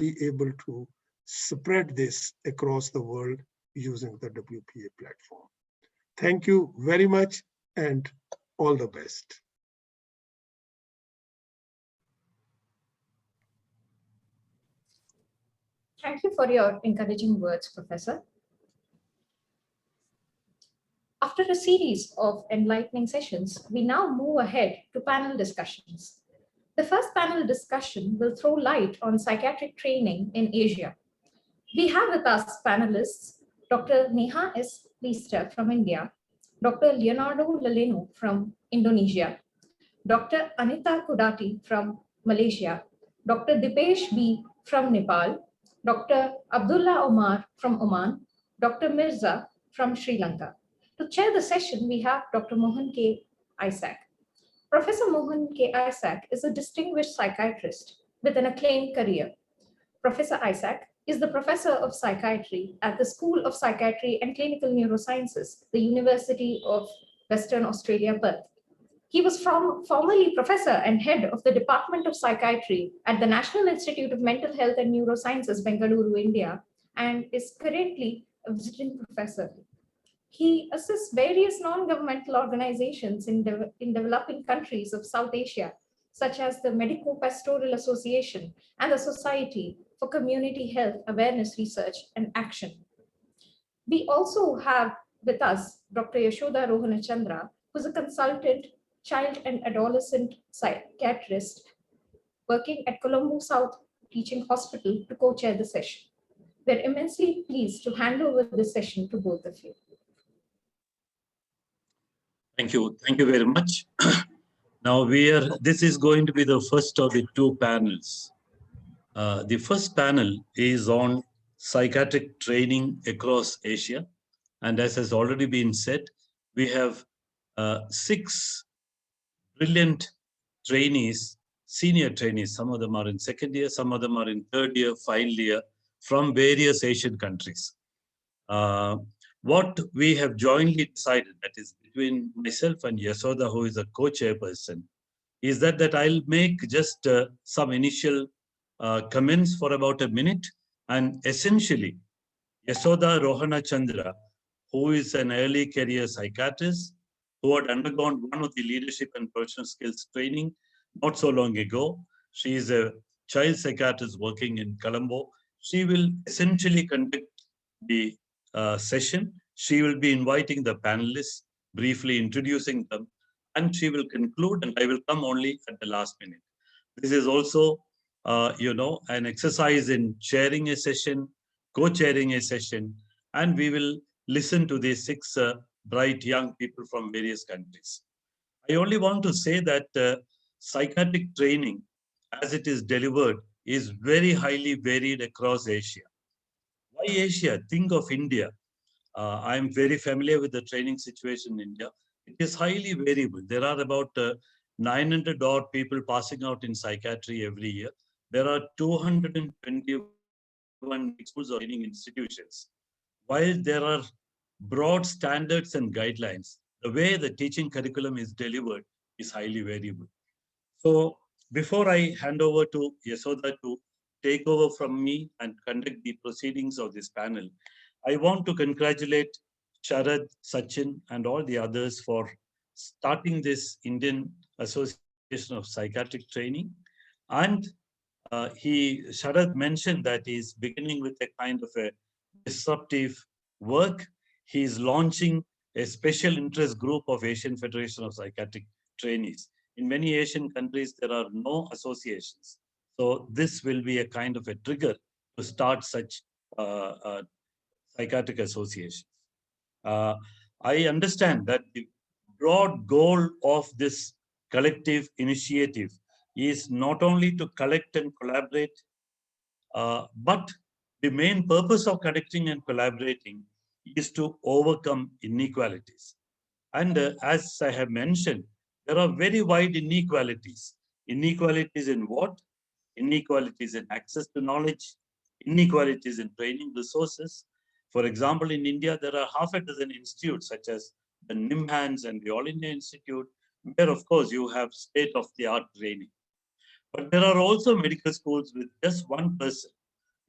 be able to spread this across the world using the WPA platform. Thank you very much and all the best. Thank you for your encouraging words, Professor. After a series of enlightening sessions, we now move ahead to panel discussions. The first panel discussion will throw light on psychiatric training in Asia. We have with us panelists Dr. Neha S. Lister from India, Dr. Leonardo Laleno from Indonesia, Dr. Anita Kudati from Malaysia, Dr. Dipesh B. from Nepal, Dr. Abdullah Omar from Oman, Dr. Mirza from Sri Lanka. To chair the session, we have Dr. Mohan K. Isaac. Professor Mohan K. Isaac is a distinguished psychiatrist with an acclaimed career. Professor Isaac is the professor of psychiatry at the School of Psychiatry and Clinical Neurosciences, the University of Western Australia, Perth. He was formerly professor and head of the Department of Psychiatry at the National Institute of Mental Health and Neurosciences, Bengaluru, India, and is currently a visiting professor. He assists various non-governmental organizations in developing countries of South Asia, such as the Medico-Pastoral Association and the Society for Community Health Awareness Research and Action. We also have with us Dr. Yashoda Rohanachandra, who's a consultant child and adolescent psychiatrist working at Colombo South Teaching Hospital to co-chair the session. We're immensely pleased to hand over this session to both of you. Thank you very much. Now this is going to be the first of the two panels. The first panel is on psychiatric training across Asia. And as has already been said, we have 6 brilliant trainees, senior trainees. Some of them are in second year, some of them are in third year, final year, from various Asian countries. What we have jointly decided, that is between myself and Yasoda, who is a co-chairperson, is that I'll make just some initial comments for about a minute, and essentially Yasoda Rohanachandra, who is an early career psychiatrist, who had undergone one of the leadership and personal skills training not so long ago. She is a child psychiatrist working in Colombo. She will essentially conduct the session. She will be inviting the panelists, briefly introducing them, and she will conclude, and I will come only at the last minute. This is also, an exercise in chairing a session, co-chairing a session, and we will listen to these 6 bright young people from various countries. I only want to say that psychiatric training, as it is delivered, is very highly varied across Asia. Why Asia? Think of India. I am very familiar with the training situation in India. It is highly variable. There are about 900 odd people passing out in psychiatry every year. There are 221 schools or training institutions. While there are broad standards and guidelines, the way the teaching curriculum is delivered is highly variable. So before I hand over to Yasoda to take over from me and conduct the proceedings of this panel, I want to congratulate Sharad, Sachin, and all the others for starting this Indian Association of Psychiatric Training. And Sharad mentioned that he's beginning with a kind of a disruptive work. He's launching a special interest group of Asian Federation of Psychiatric Trainees. In many Asian countries, there are no associations. So this will be a kind of a trigger to start such psychiatric associations. I understand that the broad goal of this collective initiative is not only to collect and collaborate, but the main purpose of collecting and collaborating is to overcome inequalities. And as I have mentioned, there are very wide inequalities. Inequalities in what? Inequalities in access to knowledge, inequalities in training resources. For example, in India, there are half a dozen institutes such as the NIMHANS and the All India Institute, where of course you have state-of-the-art training. But there are also medical schools with just one person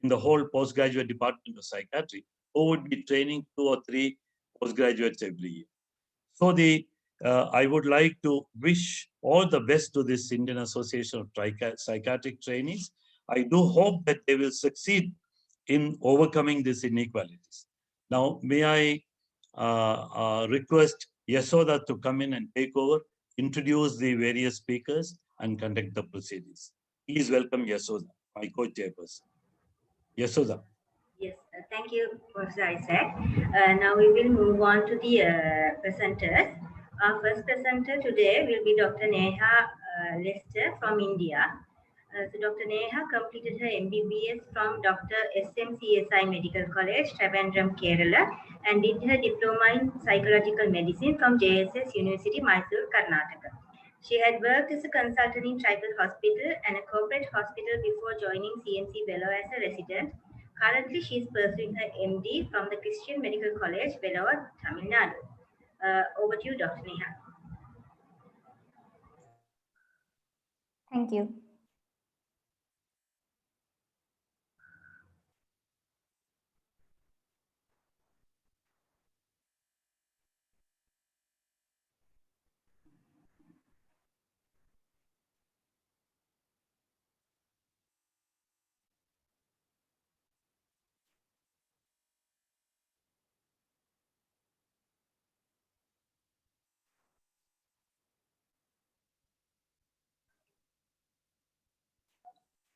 in the whole postgraduate department of psychiatry who would be training 2 or 3 postgraduates every year. So I would like to wish all the best to this Indian Association of Psychiatric Trainees. I do hope that they will succeed in overcoming these inequalities. Now, may I request Yasoda to come in and take over, introduce the various speakers, and conduct the proceedings. Please welcome Yasoda, my co-chairperson. Yasoda. Yes, thank you, Professor Isaac. Now we will move on to the presenters. Our first presenter today will be Dr. Neha Lester from India. So Dr. Neha completed her MBBS from Dr. SMCSI Medical College, Trivandrum, Kerala, and did her diploma in psychological medicine from JSS University, Mysore, Karnataka. She had worked as a consultant in tribal hospital and a corporate hospital before joining CMC Vellore as a resident. Currently, she is pursuing her MD from the Christian Medical College, Vellore, Tamil Nadu. Over to you, Dr. Neha. Thank you.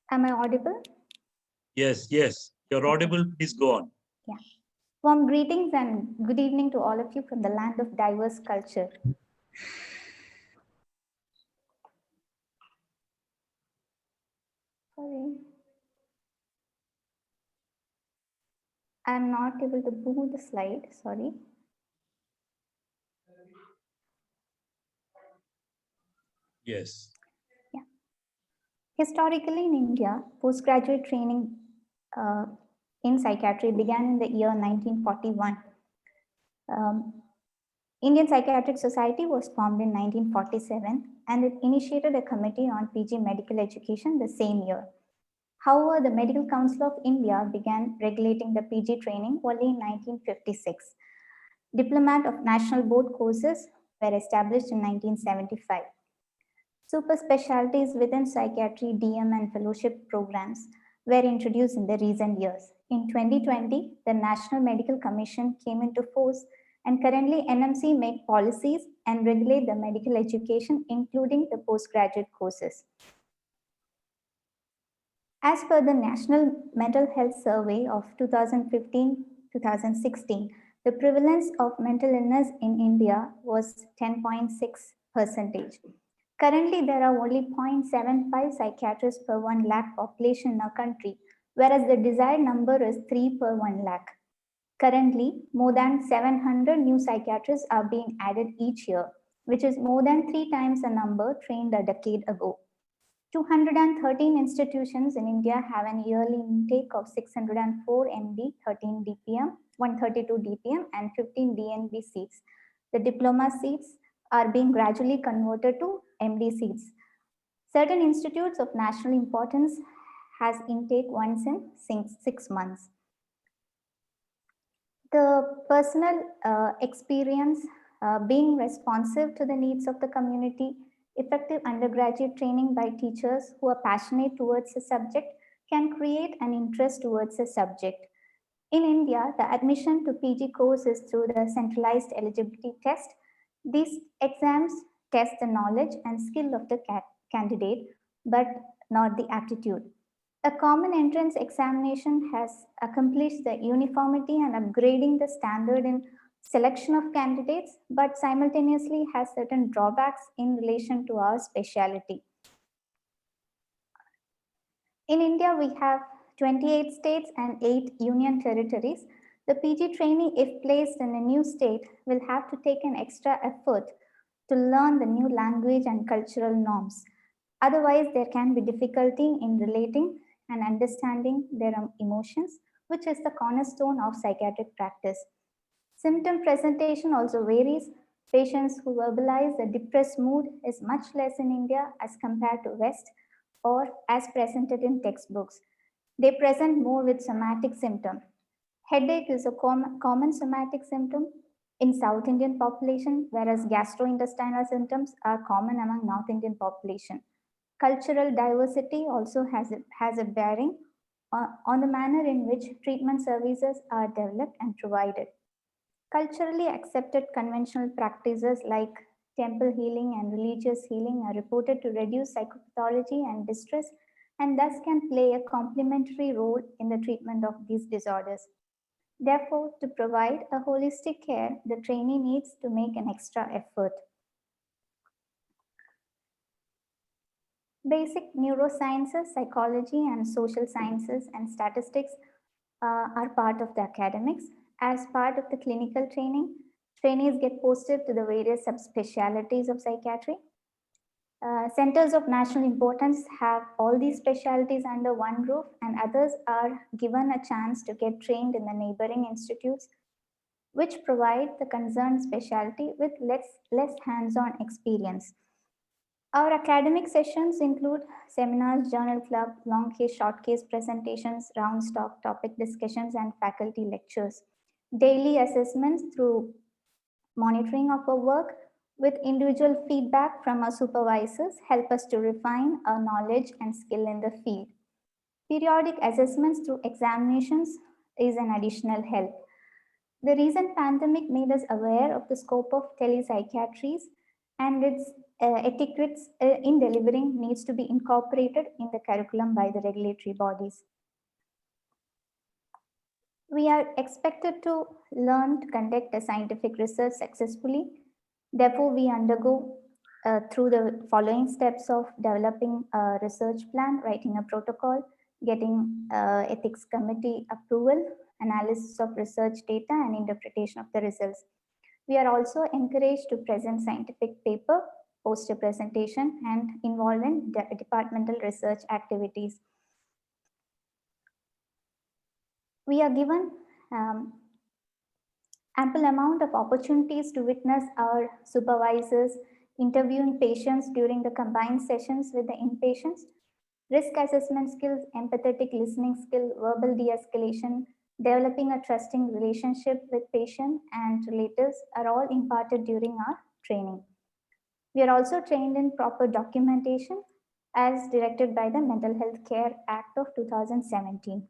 Am I audible? Yes, you're audible. Please go on. Yeah. Warm greetings and good evening to all of you from the land of diverse culture. Sorry. I'm not able to move the slide, sorry. Yes. Yeah. Historically in India, postgraduate training in psychiatry began in the year 1941. Indian Psychiatric Society was formed in 1947 and it initiated a committee on PG medical education the same year. However, the Medical Council of India began regulating the PG training only in 1956. Diplomat of National Board courses were established in 1975. Super specialties within psychiatry, DM, and fellowship programs were introduced in the recent years. In 2020, the National Medical Commission came into force, and currently NMC make policies and regulate the medical education, including the postgraduate courses. As per the National Mental Health Survey of 2015-2016, the prevalence of mental illness in India was 10.6%. Currently, there are only 0.75 psychiatrists per 1 lakh population in our country, whereas the desired number is 3 per 1 lakh. Currently, more than 700 new psychiatrists are being added each year, which is more than 3 times the number trained a decade ago. 213 institutions in India have an yearly intake of 604 MD, 13 DPM, 132 DPM, and 15 DNB seats. The diploma seats are being gradually converted to MD seats. Certain institutes of national importance has intake once in 6 months. The personal experience being responsive to the needs of the community, effective undergraduate training by teachers who are passionate towards the subject can create an interest towards the subject. In India, the admission to PG course is through the centralized eligibility test. These exams test the knowledge and skill of the candidate, but not the aptitude. A common entrance examination has accomplished the uniformity and upgrading the standard in selection of candidates, but simultaneously has certain drawbacks in relation to our specialty. In India, we have 28 states and 8 union territories. The PG trainee, if placed in a new state, will have to take an extra effort to learn the new language and cultural norms. Otherwise, there can be difficulty in relating and understanding their emotions, which is the cornerstone of psychiatric practice. Symptom presentation also varies. Patients who verbalize a depressed mood is much less in India as compared to West or as presented in textbooks. They present more with somatic symptom. Headache is a common somatic symptom in South Indian population, whereas gastrointestinal symptoms are common among North Indian population. Cultural diversity also has a bearing on the manner in which treatment services are developed and provided. Culturally accepted conventional practices like temple healing and religious healing are reported to reduce psychopathology and distress, and thus can play a complementary role in the treatment of these disorders. Therefore, to provide a holistic care, the trainee needs to make an extra effort. Basic neurosciences, psychology, and social sciences and statistics are part of the academics. As part of the clinical training, trainees get posted to the various subspecialties of psychiatry. Centers of national importance have all these specialties under one roof, and others are given a chance to get trained in the neighboring institutes, which provide the concerned specialty with less hands-on experience. Our academic sessions include seminars, journal club, long case, short case presentations, round stock, topic discussions, and faculty lectures. Daily assessments through monitoring of our work with individual feedback from our supervisors help us to refine our knowledge and skill in the field. Periodic assessments through examinations is an additional help. The recent pandemic made us aware of the scope of telepsychiatries, and its etiquettes in delivering needs to be incorporated in the curriculum by the regulatory bodies. We are expected to learn to conduct a scientific research successfully. Therefore, we undergo through the following steps of developing a research plan, writing a protocol, getting ethics committee approval, analysis of research data, and interpretation of the results. We are also encouraged to present scientific paper, poster presentation, and involve in departmental research activities. We are given ample amount of opportunities to witness our supervisors interviewing patients during the combined sessions with the inpatients. Risk assessment skills, empathetic listening skill, verbal de-escalation, developing a trusting relationship with patient and relatives are all imparted during our training. We are also trained in proper documentation as directed by the Mental Health Care Act of 2017.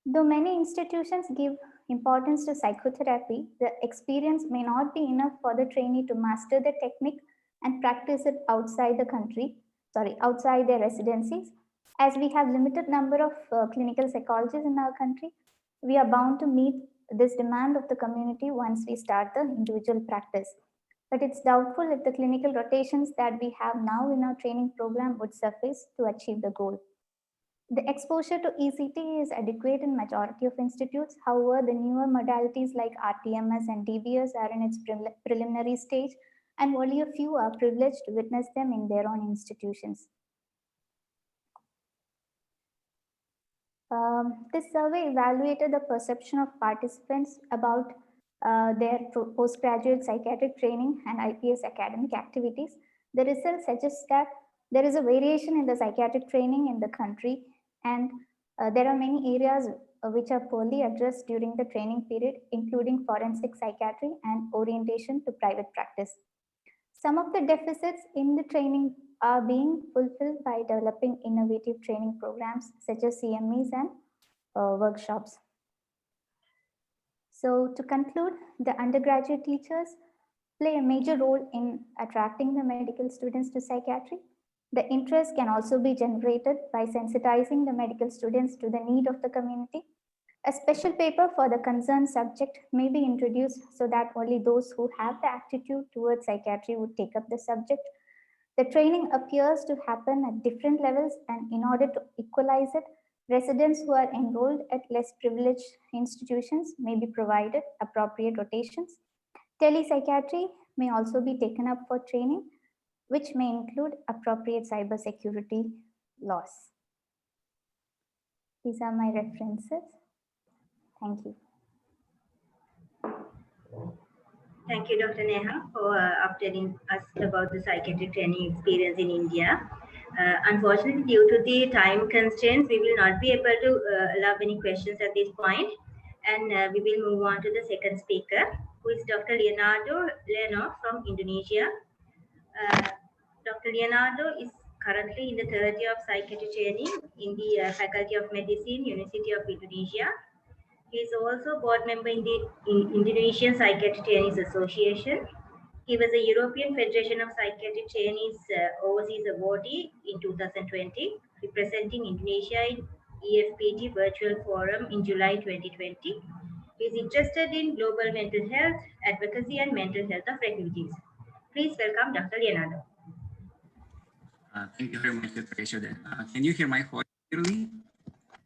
Though many institutions give importance to psychotherapy, the experience may not be enough for the trainee to master the technique and practice it outside their residencies. As we have limited number of clinical psychologists in our country, we are bound to meet this demand of the community once we start the individual practice. But it's doubtful if the clinical rotations that we have now in our training program would suffice to achieve the goal. The exposure to ECT is adequate in majority of institutes. However, the newer modalities like RTMS and DBS are in its preliminary stage, and only a few are privileged to witness them in their own institutions. This survey evaluated the perception of participants about their postgraduate psychiatric training and IPS academic activities. The results suggest that there is a variation in the psychiatric training in the country, and there are many areas which are poorly addressed during the training period, including forensic psychiatry and orientation to private practice. Some of the deficits in the training are being fulfilled by developing innovative training programs such as CMEs and workshops. So to conclude, the undergraduate teachers play a major role in attracting the medical students to psychiatry. The interest can also be generated by sensitizing the medical students to the need of the community. A special paper for the concerned subject may be introduced so that only those who have the aptitude towards psychiatry would take up the subject. The training appears to happen at different levels, and in order to equalize it, residents who are enrolled at less privileged institutions may be provided appropriate rotations. Telepsychiatry may also be taken up for training, which may include appropriate cybersecurity laws. These are my references. Thank you. Thank you, Dr. Neha, for updating us about the psychiatric training experience in India. Unfortunately, due to the time constraints, we will not be able to allow any questions at this point. And we will move on to the second speaker, who is Dr. Leonardo Launc from Indonesia. Dr. Leonardo is currently in the third year of psychiatry training in the Faculty of Medicine, University of Indonesia. He is also board member in the Indonesian Psychiatry Trainees Association. He was a European Federation of Psychiatry Trainees Overseas Awardee in 2020, representing Indonesia in AFPT Virtual Forum in July 2020. He is interested in global mental health, advocacy, and mental health of refugees. Please welcome Dr. Leonardo. Thank you very much, Dr. Yashoda. Can you hear my voice clearly?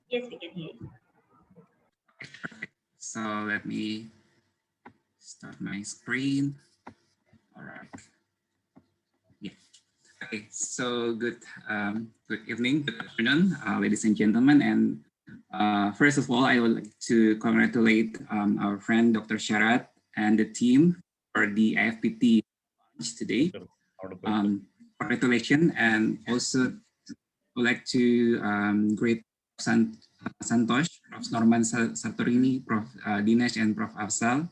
Yes, we can hear you. Okay, perfect. So let me start my screen. All right. Yeah. Okay. So good evening, good afternoon, ladies and gentlemen. And first of all, I would like to congratulate our friend Dr. Sharat and the team for the AFPT launch today. Congratulations, and also would like to greet Santosh, Prof. Norman Sartorini, Prof. Dinesh, and Prof. Afsal,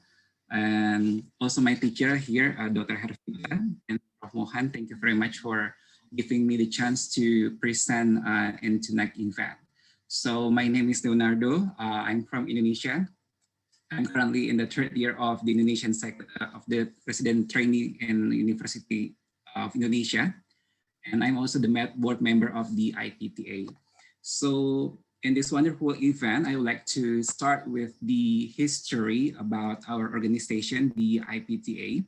and also my teacher here, Dr. Hervita and Prof. Mohan. Thank you very much for giving me the chance to present in tonight's event. So my name is Leonardo. I'm from Indonesia. I'm currently in the third year of the Indonesian of the President Trainee in University of Indonesia. And I'm also the board member of the IPTA. So in this wonderful event, I would like to start with the history about our organization, the IPTA.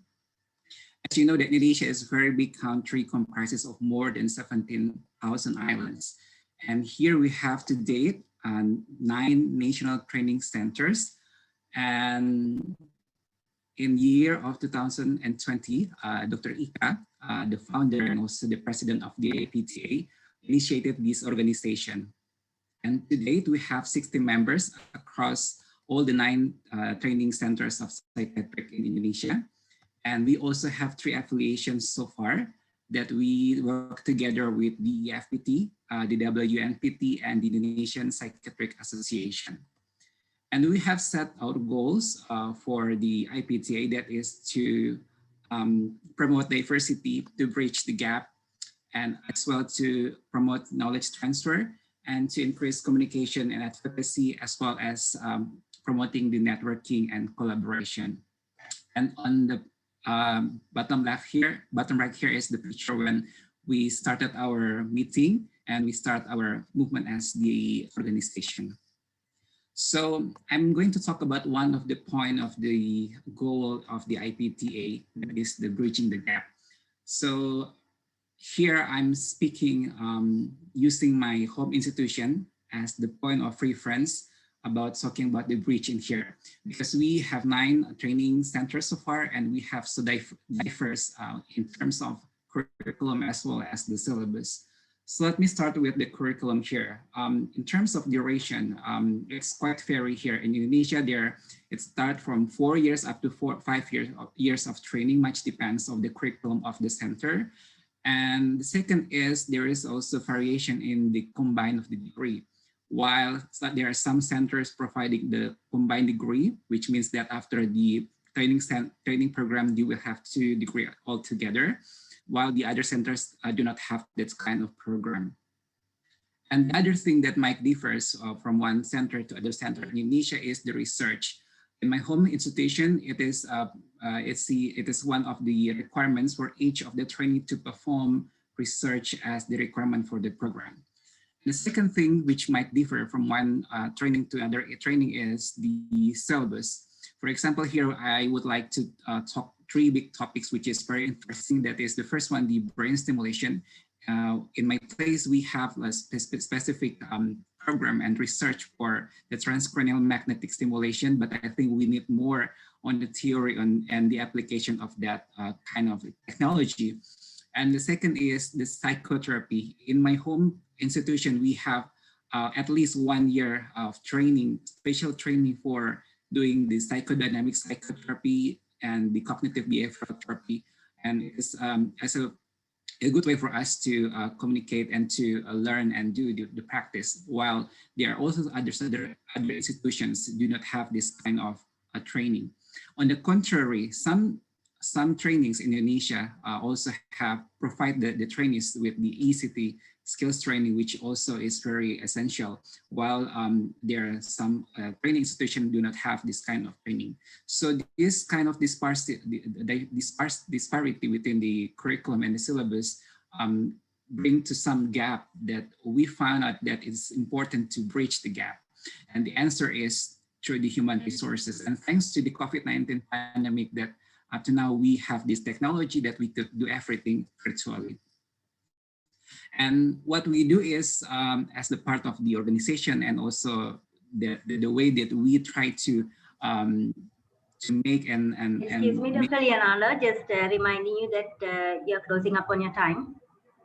As you know, that Indonesia is a very big country, comprises of more than 17,000 islands. And here we have to date 9 national training centers. And in year of 2020, Dr. Ika, the founder and also the president of the APTA, initiated this organization. And to date, we have 60 members across all the 9 training centers of psychiatric in Indonesia. And we also have 3 affiliations so far that we work together with the AFPT, the WNPT, and the Indonesian Psychiatric Association. And we have set our goals for the IPTA, that is to promote diversity, to bridge the gap, and as well to promote knowledge transfer and to increase communication and advocacy, as well as promoting the networking and collaboration. And on the bottom right here is the picture when we started our meeting and we start our movement as the organization. So I'm going to talk about one of the point of the goal of the IPTA, that is the bridging the gap. So here I'm speaking using my home institution as the point of reference about talking about the bridge in here, because we have 9 training centers so far, and we have so diverse in terms of curriculum as well as the syllabus. So let me start with the curriculum here. In terms of duration, it's quite vary here. In Indonesia, it starts from 4 years up to 5 years of training, much depends on the curriculum of the center. And the second is there is also variation in the combined of the degree. While there are some centers providing the combined degree, which means that after the training program, you will have 2 degrees altogether, while the other centers do not have that kind of program. And the other thing that might differ from one center to other center in Indonesia is the research. In my home institution, it is one of the requirements for each of the trainee to perform research as the requirement for the program. The second thing which might differ from one training to another training is the syllabus. For example, here I would like to talk 3 big topics, which is very interesting. That is the first one, the brain stimulation. In my place, we have a specific program and research for the transcranial magnetic stimulation, but I think we need more on the theory and the application of that kind of technology. And the second is the psychotherapy. In my home institution, we have at least 1 year of training, special training for doing the psychodynamic psychotherapy and the cognitive behavioral therapy. And it's, as a a good way for us to communicate and to learn and do the practice, while there are also other institutions do not have this kind of training. On the contrary, some trainings in Indonesia also provide the trainees with the ECT skills training, which also is very essential, while there are some training institutions do not have this kind of training. So this kind of disparity within the curriculum and the syllabus bring to some gap that we found out that it's important to bridge the gap. And the answer is through the human resources. And thanks to the COVID-19 pandemic, that up to now we have this technology that we could do everything virtually. And what we do is, as the part of the organization, and also the way that we try to make Excuse me, Dr. Leonardo, just reminding you that you're closing up on your time.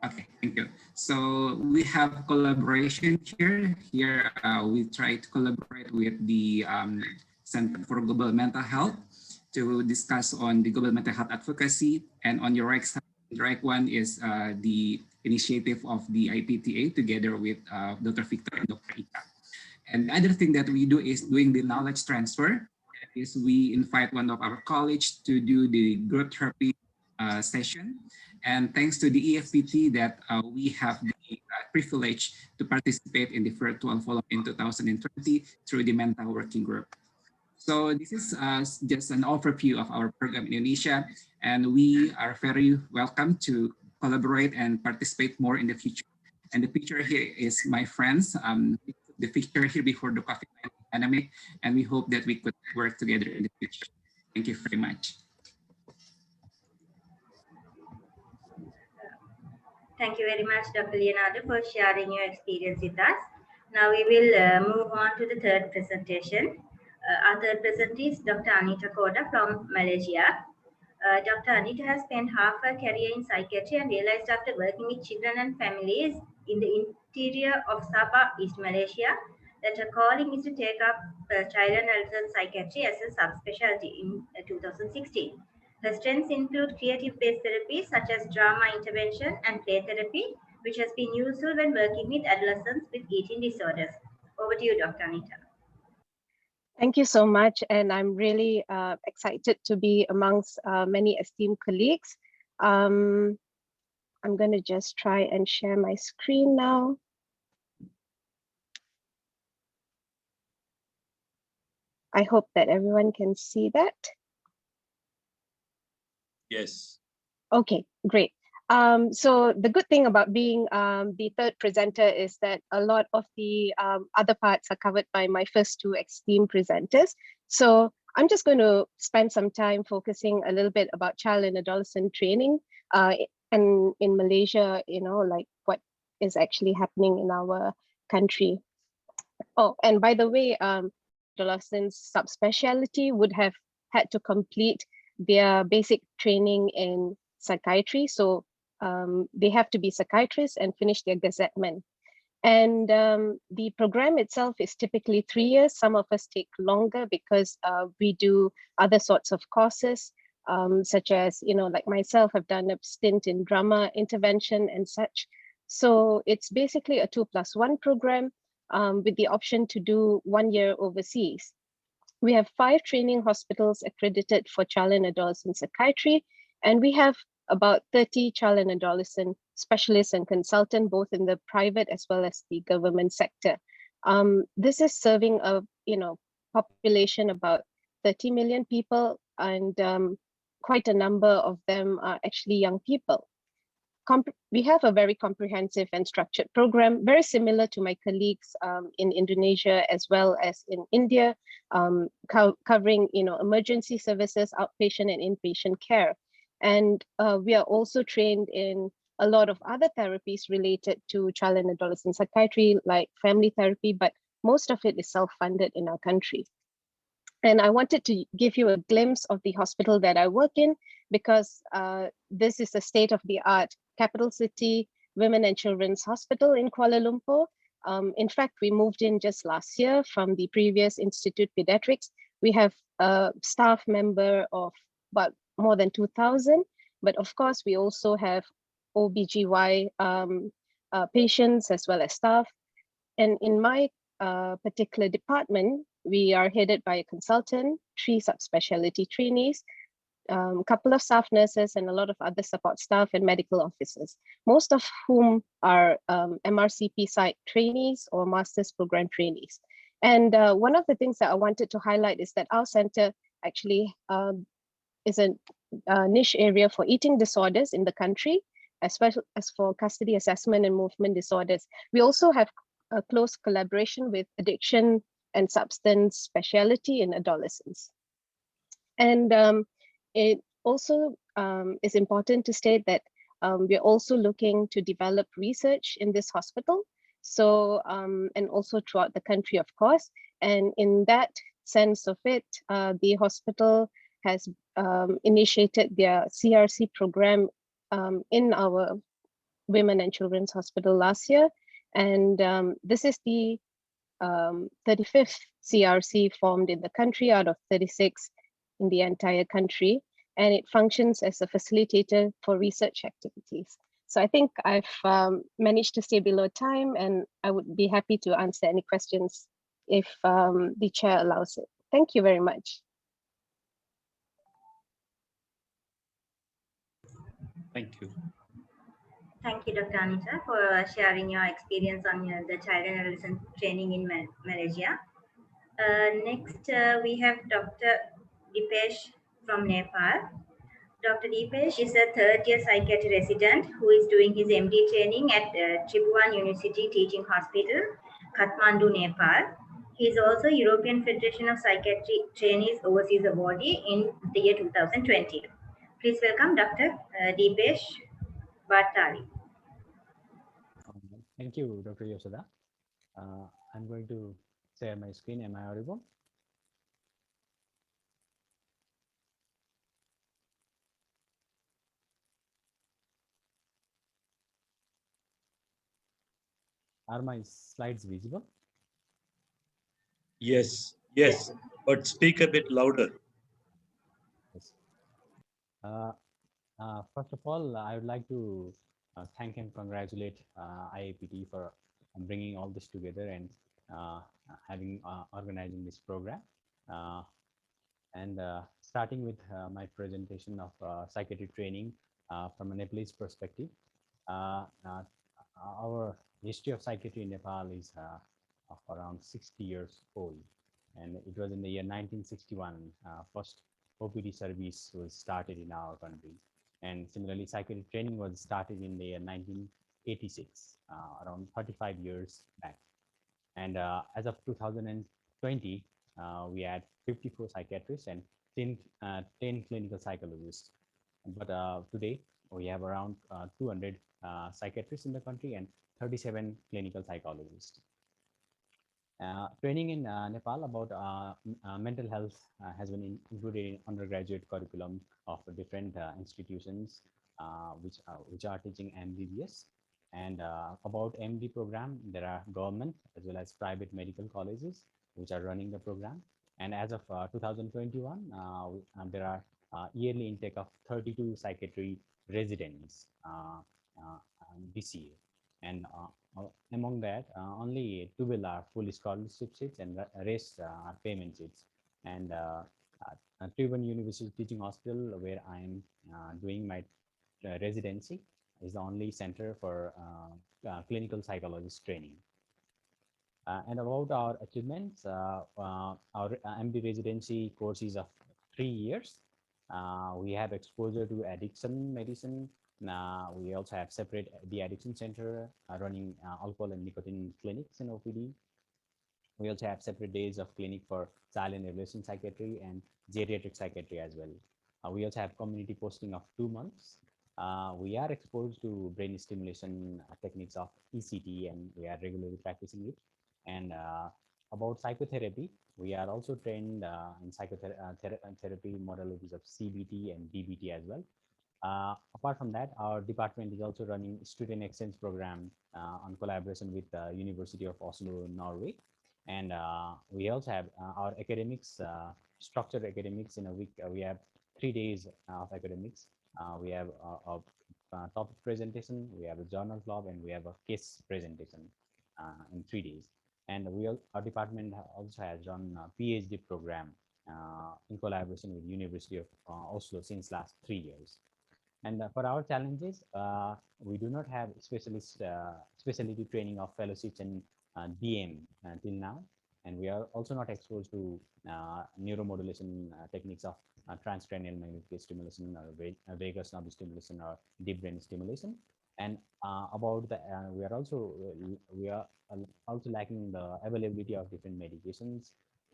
Okay, thank you. So we have collaboration here. Here we try to collaborate with the Center for Global Mental Health to discuss on the global mental health advocacy. And on your right side, the right one is the initiative of the IPTA together with Dr. Victor and Dr. Ika. And the other thing that we do is doing the knowledge transfer. Is we invite one of our colleagues to do the group therapy session. And thanks to the AFPT that we have the privilege to participate in the virtual forum in 2020 through the mental working group. So this is just an overview of our program in Indonesia, and we are very welcome to collaborate and participate more in the future. And the picture here is my friends, the picture here before the COVID-19 pandemic, and we hope that we could work together in the future. Thank you very much. Thank you very much, Dr. Leonardo, for sharing your experience with us. Now we will move on to the third presentation. Our third presenter is Dr. Anita Koda from Malaysia. Dr. Anita has spent half her career in psychiatry and realized after working with children and families in the interior of Sabah, East Malaysia, that her calling is to take up child and adolescent psychiatry as a subspecialty in 2016. Her strengths include creative-based therapies such as drama intervention and play therapy, which has been useful when working with adolescents with eating disorders. Over to you, Dr. Anita. Thank you so much, and I'm really excited to be amongst many esteemed colleagues. I'm going to just try and share my screen now. I hope that everyone can see that. Yes. Okay, great. So the good thing about being the third presenter is that a lot of the other parts are covered by my first two esteemed presenters. So I'm just going to spend some time focusing a little bit about child and adolescent training and in Malaysia, you know, like what is actually happening in our country. Oh, and by the way, adolescents subspecialty would have had to complete their basic training in psychiatry. So they have to be psychiatrists and finish their gazettement. And the program itself is typically 3 years. Some of us take longer because we do other sorts of courses, such as, you know, like myself, I've done a stint in drama intervention and such. So it's basically a 2+1 program with the option to do 1 year overseas. We have 5 training hospitals accredited for child and adolescent psychiatry, and we have about 30 child and adolescent specialists and consultants, both in the private as well as the government sector. This is serving a population about 30 million people, and quite a number of them are actually young people. We have a very comprehensive and structured program, very similar to my colleagues in Indonesia as well as in India, covering emergency services, outpatient and inpatient care. And we are also trained in a lot of other therapies related to child and adolescent psychiatry, like family therapy, but most of it is self-funded in our country. And I wanted to give you a glimpse of the hospital that I work in, because this is a state-of-the-art capital city women and children's hospital in Kuala Lumpur. In fact, we moved in just last year from the previous Institute Pediatrics. We have a staff member of about more than 2,000, but of course we also have OBGY patients as well as staff. And in my particular department, we are headed by a consultant, 3 subspecialty trainees, couple of staff nurses, and a lot of other support staff and medical officers, most of whom are MRCP site trainees or master's program trainees. And one of the things that I wanted to highlight is that our center actually is a niche area for eating disorders in the country, as well as for custody assessment and movement disorders. We also have a close collaboration with addiction and substance specialty in adolescents. And it also is important to state that we're also looking to develop research in this hospital. So, and also throughout the country, of course. And in that sense of it, the hospital has initiated their CRC program in our Women and Children's Hospital last year. And this is the 35th CRC formed in the country out of 36 in the entire country, and it functions as a facilitator for research activities. So I think I've managed to stay below time, and I would be happy to answer any questions if the chair allows it. Thank you very much. Thank you. Thank you, Dr. Anita, for sharing your experience on the child and adolescent training in Malaysia. Next, we have Dr. Dipesh from Nepal. Dr. Dipesh is a third-year psychiatry resident who is doing his MD training at Tribhuvan University Teaching Hospital, Kathmandu, Nepal. He is also European Federation of Psychiatry Trainees Overseas Awardee in the year 2020. Please welcome Dr. Dipesh Bhattali. Thank you, Dr. Yoshida. I'm going to share my screen. Am I audible? Are my slides visible? Yes, yes, but speak a bit louder. Yes. First of all, I would like to thank and congratulate IAPT for bringing all this together and having organizing this program. Starting with my presentation of psychiatric training from a Nepalese perspective, our history of psychiatry in Nepal is of around 60 years old. And it was in the year 1961, first OPD service was started in our country. And similarly, psychiatric training was started in the year 1986, around 35 years back. And as of 2020, we had 54 psychiatrists and 10 clinical psychologists. But today, we have around 200 psychiatrists in the country and 37 clinical psychologists. Training in Nepal about mental health has been included in undergraduate curriculum of different institutions which are teaching MBBS. And about MD program, there are government as well as private medical colleges which are running the program. And as of 2021, there are yearly intake of 32 psychiatry residents this year. And among that, only 12 are full scholarship seats and rest are payment seats. And Tribhuvan University Teaching Hospital, where I am doing my residency, is the only center for clinical psychologist training. And about our achievements, our MD residency course is of 3 years. We have exposure to addiction medicine. We also have separate the addiction center running alcohol and nicotine clinics in OPD. We also have separate days of clinic for child and adolescent psychiatry and geriatric psychiatry as well. We also have community posting of 2 months. We are exposed to brain stimulation techniques of ECT, and we are regularly practicing it. And about psychotherapy, we are also trained in psychotherapy modalities of CBT and DBT as well. Apart from that, our department is also running student exchange program on collaboration with the University of Oslo, Norway. And we also have our academics, structured academics in a week. We have 3 days of academics. We have topic presentation, we have a journal club, and we have a case presentation in 3 days. And our department also has run a PhD program in collaboration with University of Oslo since last 3 years. And for our challenges, we do not have specialty training of fellowships in DM till now. And we are also not exposed to neuromodulation techniques of transcranial magnetic stimulation or vagus nerve stimulation or deep brain stimulation. And about the, we are also lacking the availability of different medications.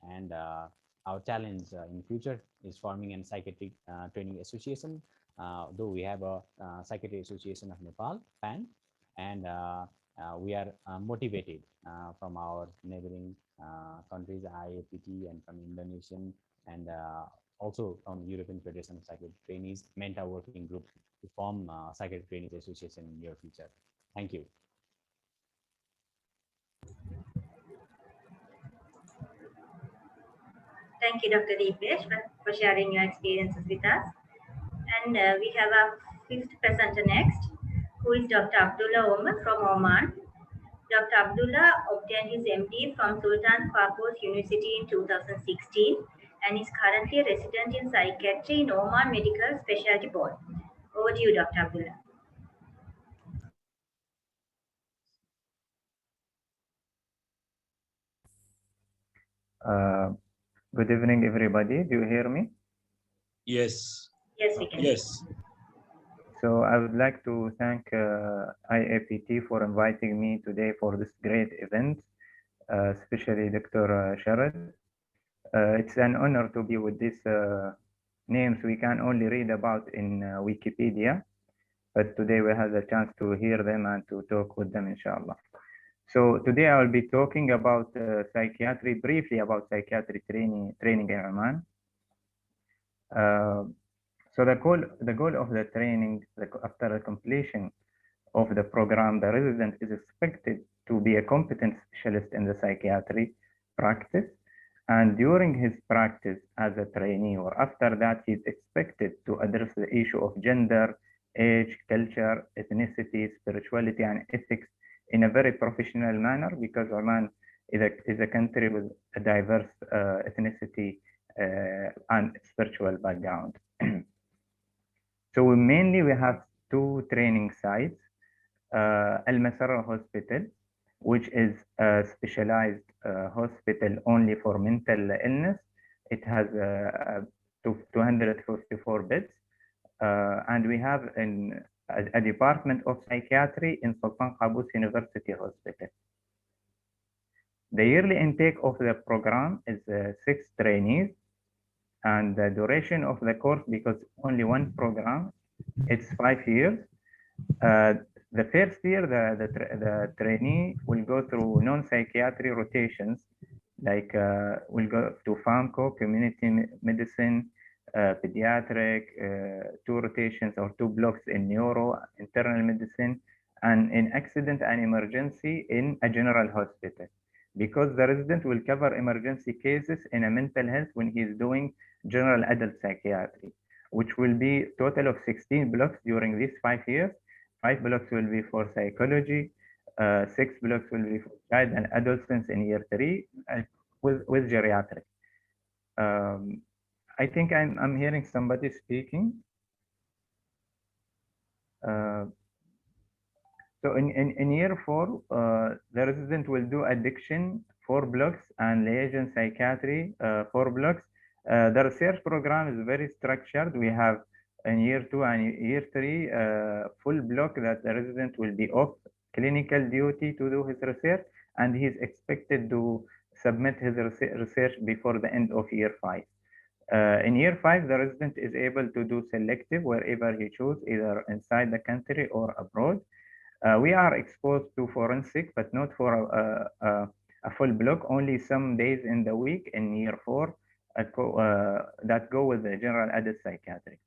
And our challenge in future is forming a psychiatric training association. Though we have a Psychiatric Association of Nepal, PAN, and we are motivated from our neighboring countries, AFPT, and from Indonesian, and also from European Federation of Psychiatric Trainees, MENTA working group to form Psychiatric Trainees Association in near future. Thank you. Thank you, Dr. Deepesh, for sharing your experiences with us. And we have our fifth presenter next, who is Dr. Abdullah Omar from Oman. Dr. Abdullah obtained his MD from Sultan Qaboos University in 2016 and is currently a resident in psychiatry in Oman Medical Specialty Board. Over to you, Dr. Abdullah. Good evening, everybody. Do you hear me? Yes. Yes, we can. Yes. So I would like to thank IAPT for inviting me today for this great event, especially Dr. Sharad. It's an honor to be with these names we can only read about in Wikipedia, but today we have the chance to hear them and to talk with them, inshallah. So today I will be talking about psychiatry, briefly about psychiatry training in Oman. So the goal of the training, after the completion of the program, the resident is expected to be a competent specialist in the psychiatry practice. And during his practice as a trainee or after that, he's expected to address the issue of gender, age, culture, ethnicity, spirituality, and ethics in a very professional manner, because Oman is a country with a diverse ethnicity and spiritual background. So mainly we have two training sites, Al Masarra Hospital, which is a specialized hospital only for mental illness. It has 254 beds. And we have a department of psychiatry in Sultan Qaboos University Hospital. The yearly intake of the program is 6 trainees, and the duration of the course, because only one program, it's 5 years. The first year, the trainee will go through non-psychiatry rotations, like will go to pharmaco, community medicine, pediatric, 2 rotations or 2 blocks in neuro, internal medicine, and in accident and emergency in a general hospital. Because the resident will cover emergency cases in a mental health when he is doing general adult psychiatry, which will be total of 16 blocks during these 5 years. 5 blocks will be for psychology, 6 blocks will be for child and adolescents in year 3 with geriatric. I think I'm hearing somebody speaking. So in year 4, the resident will do addiction 4 blocks and liaison psychiatry 4 blocks. The research program is very structured. We have in year 2 and year 3 full block that the resident will be off clinical duty to do his research, and he is expected to submit his research before the end of year 5. In year 5, the resident is able to do selective wherever he chooses, either inside the country or abroad. We are exposed to forensic, but not for a full block, only some days in the week in year 4 that go with the general adult psychiatry.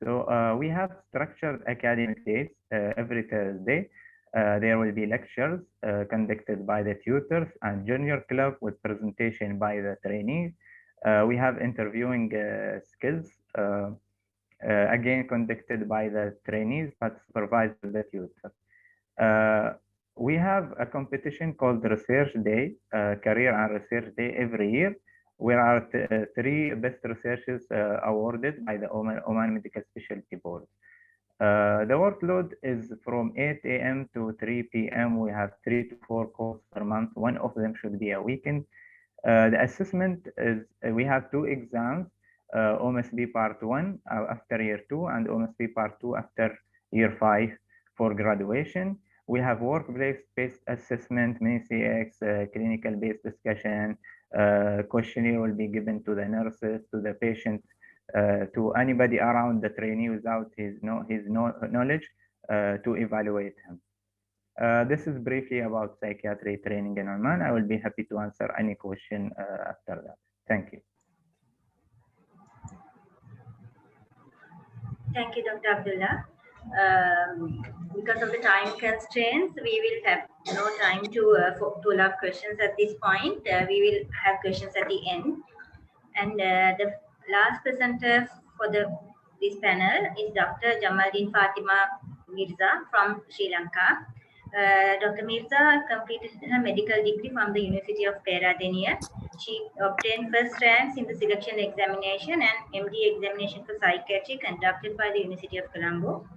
So we have structured academic days every Thursday. There will be lectures conducted by the tutors and junior club with presentation by the trainees. We have interviewing skills again conducted by the trainees but supervised by the tutor. We have a competition called Research Day, Career and Research Day every year, where are 3 best researchers awarded by the Oman Medical Specialty Board. The workload is from 8 a.m. to 3 p.m. We have 3 to 4 calls per month. One of them should be a weekend. The assessment is, we have 2 exams, OMSB Part 1 after year 2 and OMSB Part 2 after year 5 for graduation. We have workplace-based assessment, mini-CX, clinical-based discussion, questionnaire will be given to the nurses, to the patient, to anybody around the trainee without his knowledge to evaluate him. This is briefly about psychiatry training in Oman. I will be happy to answer any question after that. Thank you. Thank you, Dr. Abdullah. Because of the time constraints, we will have no time to have questions at this point. We will have questions at the end. And the last presenter for this panel is Dr. Jamaldeen Fatima Mirza from Sri Lanka. Dr. Mirza completed her medical degree from the University of Peradeniya. She obtained first ranks in the selection examination and MD examination for psychiatry conducted by the University of Colombo.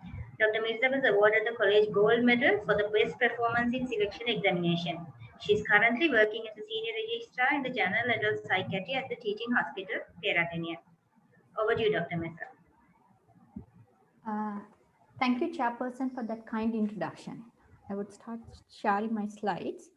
Dr. Mirza was awarded the College Gold Medal for the best performance in selection examination. She is currently working as a senior registrar in the General Adult Psychiatry at the Teaching Hospital, Peradeniya. Over to you, Dr. Mirza. Thank you, Chairperson, for that kind introduction. I would start sharing my slides.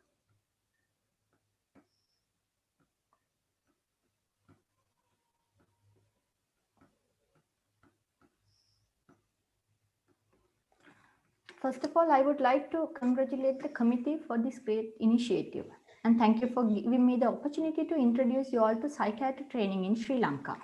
First of all, I would like to congratulate the committee for this great initiative. And thank you for giving me the opportunity to introduce you all to psychiatry training in Sri Lanka.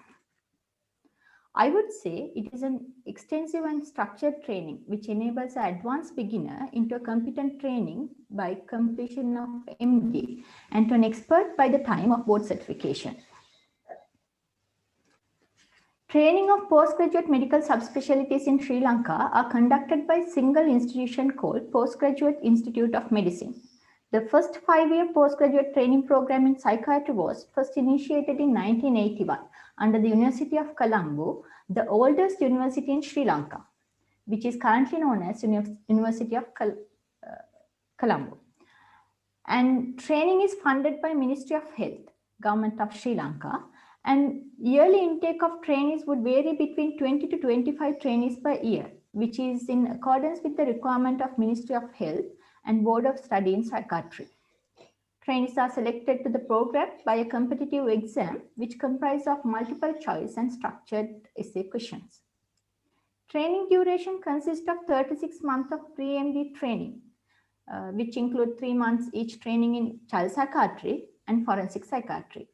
I would say it is an extensive and structured training which enables an advanced beginner into a competent training by completion of MD and to an expert by the time of board certification. Training of postgraduate medical subspecialties in Sri Lanka are conducted by a single institution called Postgraduate Institute of Medicine. The first 5-year postgraduate training program in psychiatry was first initiated in 1981 under the University of Colombo, the oldest university in Sri Lanka, which is currently known as University of Colombo. And training is funded by Ministry of Health, Government of Sri Lanka, and yearly intake of trainees would vary between 20 to 25 trainees per year, which is in accordance with the requirement of Ministry of Health and Board of Study in Psychiatry. Trainees are selected to the program by a competitive exam, which comprises of multiple choice and structured essay questions. Training duration consists of 36 months of pre-MD training, which include 3 months each training in child psychiatry and forensic psychiatry.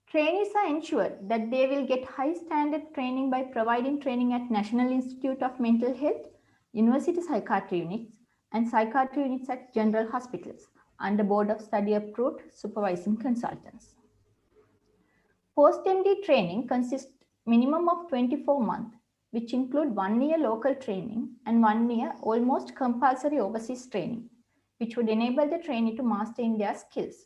Trainees are ensured that they will get high standard training by providing training at National Institute of Mental Health, University Psychiatry Units, and Psychiatry Units at General Hospitals under Board of Study approved supervising consultants. Post-MD training consists minimum of 24 months, which include 1 year local training and 1 year almost compulsory overseas training, which would enable the trainee to master in their skills.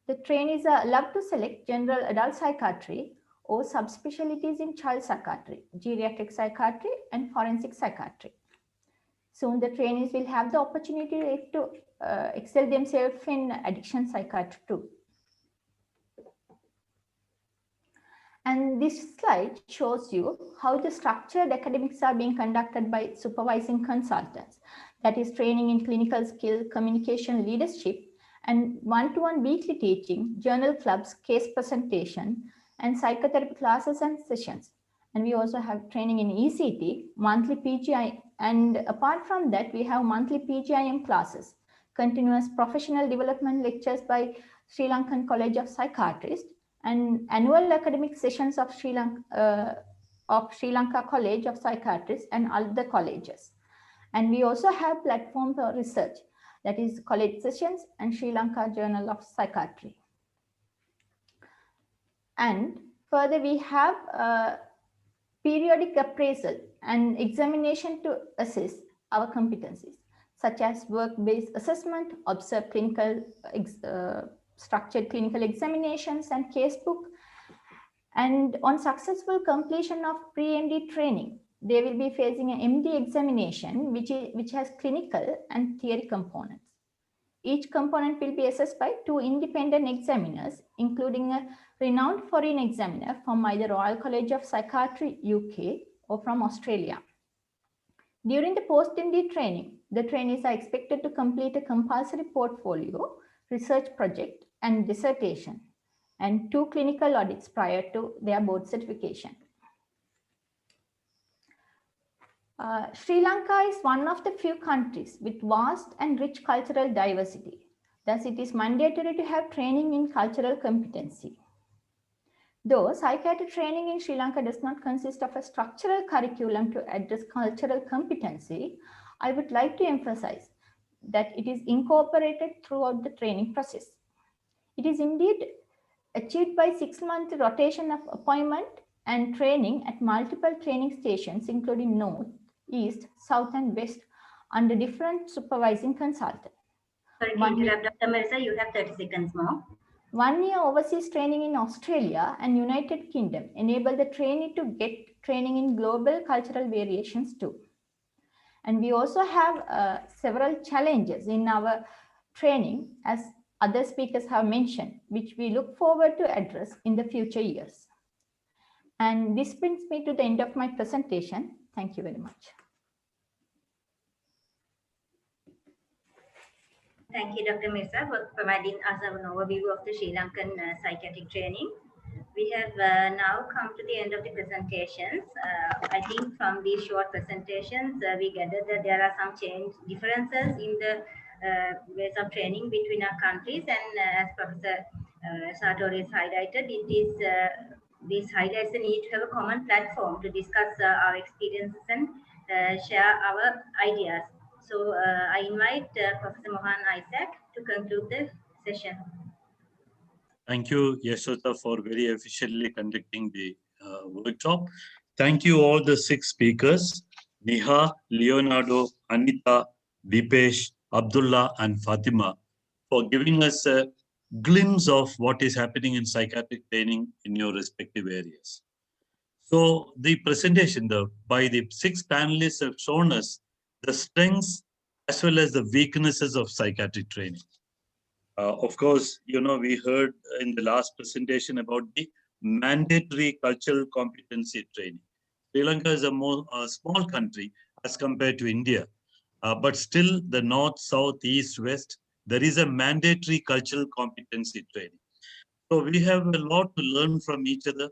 The trainees are allowed to select general adult psychiatry or subspecialties in child psychiatry, geriatric psychiatry, and forensic psychiatry. Soon the trainees will have the opportunity to excel themselves in addiction psychiatry too. And this slide shows you how the structured academics are being conducted by supervising consultants. That is training in clinical skill, communication, leadership, and one-to-one weekly teaching, journal clubs, case presentation, and psychotherapy classes and sessions. And we also have training in ECT, monthly PGI, and apart from that, we have monthly PGIM classes, continuous professional development lectures by Sri Lankan College of Psychiatrists, and annual academic sessions of Sri Lanka College of Psychiatrists and other colleges. And we also have platform for research, that is college sessions and Sri Lanka Journal of Psychiatry. And Further, we have periodic appraisal and examination to assess our competencies, such as work-based assessment, observed clinical, structured clinical examinations and casebook. And on successful completion of pre-MD training, they will be facing an MD examination, which has clinical and theory components. Each component will be assessed by 2 independent examiners, including a renowned foreign examiner from either Royal College of Psychiatry, UK, or from Australia. During the post-MD training, the trainees are expected to complete a compulsory portfolio, research project, and dissertation, and 2 clinical audits prior to their board certification. Sri Lanka is one of the few countries with vast and rich cultural diversity. Thus, it is mandatory to have training in cultural competency. Though psychiatry training in Sri Lanka does not consist of a structural curriculum to address cultural competency, I would like to emphasize that it is incorporated throughout the training process. It is indeed achieved by 6-month rotation of appointment and training at multiple training stations, including North, East, South, and West, under different supervising consultants. Sorry to interrupt, Dr. Mirza, you have 30 seconds more. 1 year overseas training in Australia and United Kingdom enable the trainee to get training in global cultural variations too. And we also have several challenges in our training, as other speakers have mentioned, which we look forward to address in the future years. And this brings me to the end of my presentation. Thank you very much. Thank you, Dr. Mirza, for providing us an overview of the Sri Lankan psychiatric training. We have now come to the end of the presentations. I think from these short presentations, we gathered that there are some differences in the ways of training between our countries. And as Professor Sartori has highlighted, this highlights the need to have a common platform to discuss our experiences and share our ideas. So I invite Professor Mohan Isaac to conclude the session. Thank you, Yashota, for very efficiently conducting the workshop. Thank you all the 6 speakers, Neha, Leonardo, Anita, Dipesh, Abdullah, and Fatima, for giving us a glimpse of what is happening in psychiatric training in your respective areas. So the presentation by the 6 panelists have shown us the strengths as well as the weaknesses of psychiatric training. Of course, you know, we heard in the last presentation about the mandatory cultural competency training. Sri Lanka is a small country as compared to India, but still the north, south, east, west, there is a mandatory cultural competency training. So we have a lot to learn from each other.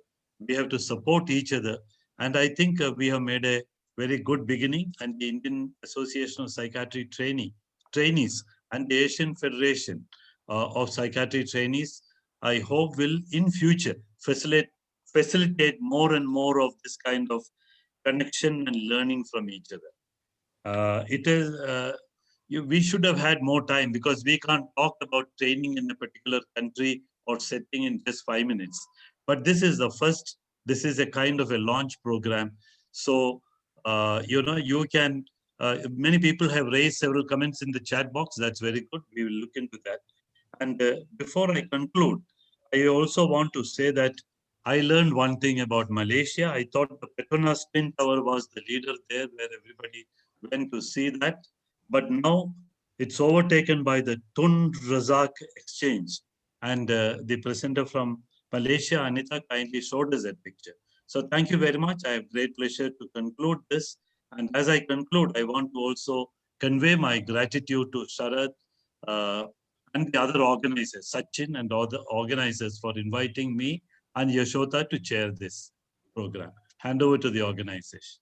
We have to support each other. And I think we have made a very good beginning, and the Indian Association of Psychiatry Trainees and the Asian Federation of Psychiatry Trainees, I hope will in future facilitate more and more of this kind of connection and learning from each other. We should have had more time, because we can't talk about training in a particular country or setting in just 5 minutes. But this is the first, this is a kind of a launch program. So, you know, you can, many people have raised several comments in the chat box. That's very good. We will look into that. And before I conclude, I also want to say that I learned one thing about Malaysia. I thought the Petronas Twin Tower was the leader there, where everybody went to see that. But now it's overtaken by the Tun Razak Exchange. And the presenter from Malaysia, Anita, kindly showed us that picture. So thank you very much. I have great pleasure to conclude this. And as I conclude, I want to also convey my gratitude to Sharad and the other organizers, Sachin and other organizers, for inviting me and Yashota to chair this program. Hand over to the organization.